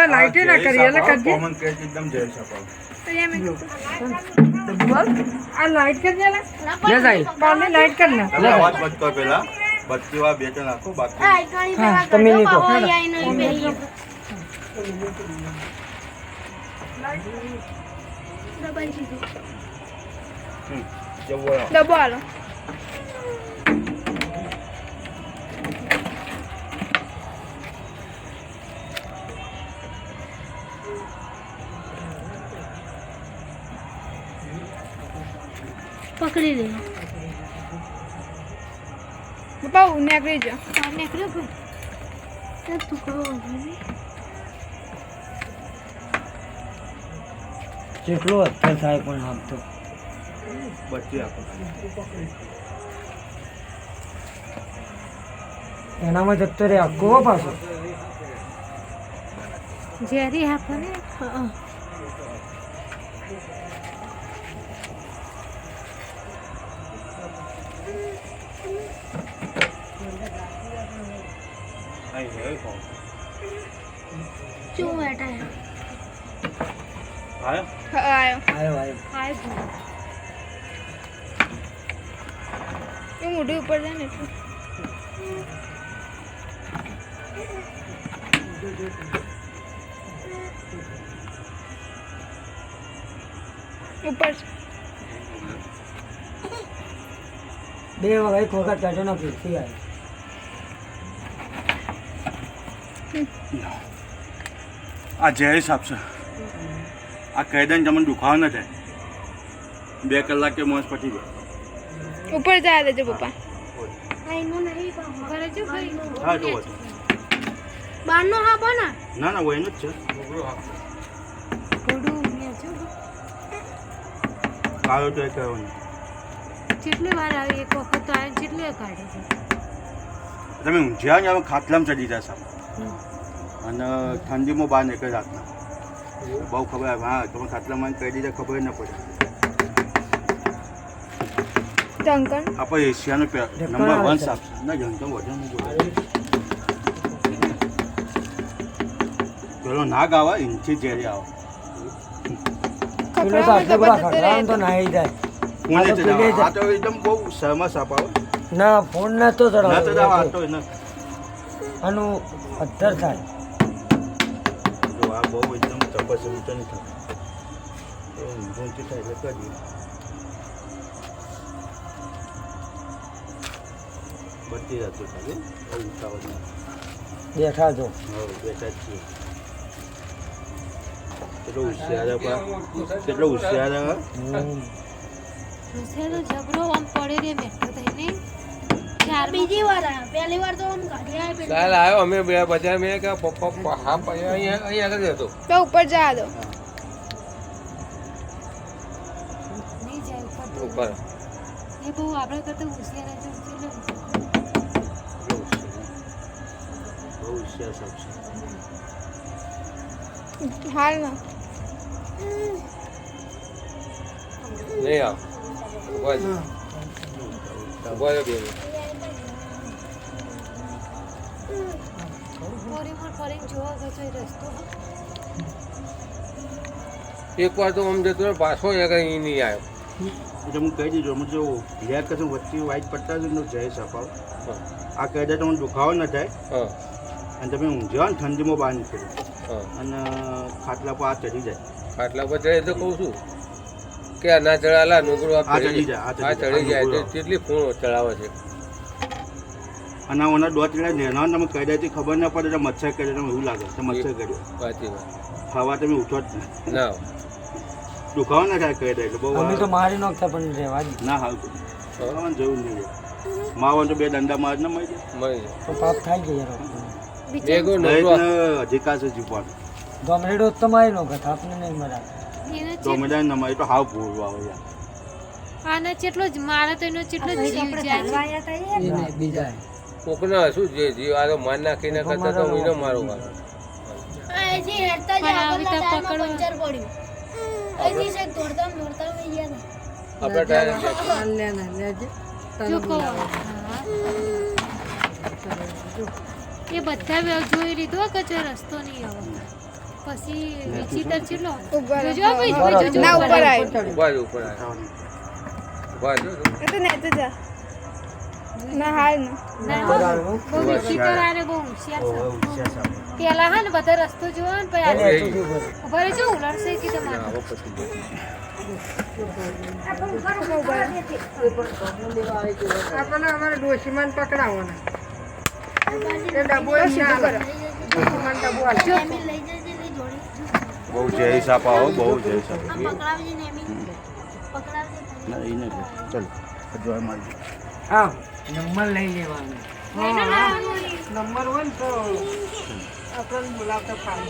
Light ना करिए common case एकदम जय सपाव लाइट कर देना ले जाई पानी लाइट करना आवाज बंद कर पहला बत्ती वा बेचन आको बाकी हां તમે લીધો डब्बो आलो पकड़ी ले बाबा नेकरी जा नेकरी पे तो तू करो કેટલો અત્યાર થાય પણ આમ તો બત્તી આપો એનામાં જતો રે આખો પાછો જેરી આપને હા आई है कौन क्यों बैठा है आया आयो આયો આયો हाय ये मुड़ी ऊपर जाने ऊपर બે વખત ખોખા ચાટોના ફીરથી આવે આ જય સાહેબ છે આ કાયદાને તમને દુખાવો ન થાય 2 કલાક કે મોસ પટી જાય ऊपर जा दे जो पापा आई नो नहीं करे जो भाई હા તો વાત बानो हा बना ના ના वो એનું જ છે કોડું મે જો કાયો તો એ કહેવાનું કેટલી વાર આવી એક વખત તો આ કેટલી કાઢે છે તમે ઊંઝ્યા ને હવે ખાટલામાં ચડી જશો અને ઠંડીમાં બહાર નીકળી રાતના બહુ ખબર આવે હા તમે ખાટલામાં કહી દીધા ખબર ન પડે टंकन આપણે એશિયાનો નંબર 1 સાપ છે ના જંતમ વજન બોલે પેલો નાગ આવે ઇંચી જેરી આવે પેલો તો આટલો બધા ખતરામ તો નાહી જાય કોને ચડાવે આ તો એકદમ બહુ શર્મા સાપ આવે ના ફોન ના તો ના ચડાવે ચડાવે આ તો એને આનું અત્તર થાય જો આ બહુ એકદમ ચપસ ઊંચો નહીં થાય તો ઊંચી થાય એટલે કરી બધી રાતો ખાલી બહુ ઉતાવળ નહીં બેઠા જો હવે બેઠા જ છીએ કેટલો હોશિયાર કેટલો હોશિયાર રસેલો જબરો આમ પડે રે બેઠો થઈને ચાર બીજી વાર આયા પહેલી વાર તો આમ કાઢી આયા ચાલ આવ્યો અમે બે બજાર મેં કે પપ્પા હા અહીંયા અહીંયા આગળ જતો तो ऊपर जा दो નહીં જાય ઉપર તો ઉપર એ બહુ આપણે કરતા હોશિયાર છે એટલે બહુ હોશિયાર સાપ છે हाल ना નહીં આવ બસ બસ બે ફોરી ફરીને જોવા ગયો છે રસ્તો એક વાર તો આમ જતો રહ્યો, પાછો એક અહીં નહીં આવ્યો એટલે હું કહી દીધું અમે જો બ્લેક કશું વચ્ચે વ્હાઈટ પડતા જ ને જય સાપ આવે હા આ કહી દે તમને દુખાવો ન થાય હા અને તમે ઊંઝ્યા ને ઠંડીમાં બહાર નીકળો હા અને ખાટલા પર આ ચડી જાય ખાટલા પર ચડે તો કહું છું કે આ ના ચડાલા નોકરો આ ચડી જાય, આ ચડી આ ચડી જાય, જાય તો કેટલી ફૂણ ચડાવે છે અને ઓના દોત એટલે નેના તમે કહી દે ખબર ના પડે તો મચ્છર કર્યો તમે એવું લાગે તો મચ્છર કર્યો સાચી વાત ખાવા તમે ઉઠો જ નહીં ના દુખાવો ના થાય કહી દે એટલે બહુ અમે તો મારી નાખતા પણ રહેવા જ ના હાલ ખાવાનું જરૂર નહીં જાય માવા તો 2 દંડા માર ના મળી જાય મળી જાય તો પાપ થાય છે યાર બેગો નોકરો દરેકને અધિકાર છે જીવવાનો ગમરેડો તો મારી નાખત આપને નહીં મરાય એને તો મજા ન મારી તો હાવ ભૂલ આવે યાર આને કેટલો જ મારે તો એનો કેટલો જ જીવ જાય છે. એ નહીં, બીજા કોકના શું જે જીવ આ તો માર નાખીને કરતા તો હું મારો વાત પણ આવી તો પકડવા આપણે ટાયર જો કહો એ બધા જોઈ લીધો કે જો રસ્તો નહીં આવે પછી વિચિત્ર ચેટલો જોજો ભાઈ જોજો ના ઉપર આય ઉભા જો ઉપર આય ઉભા જો એ તો નહીં તો જા ના હાલ ના ના બહુ વિચિત્ર આને બહુ હોશિયાર છે. પેલા હા ને બધા રસ્તો જોવો ને પછી એને આ એટલું શું કરે? ઉભા રહેજો ઉલડશે કે તમારે આવો પછી આપણને અમારે ડોશીમાન પકડાવવાના એ ડબ્બો એ ના હાલે. ડોશીમાન ડબ્બો હાલે. બહુ જય સાપા હો બહુ જય સાપા ના એ નહીં ચાલ જોવા મારી હા નંબર લઈ લેવાનો નંબર હોય ને તો આપણને બોલાવતા ફાવે.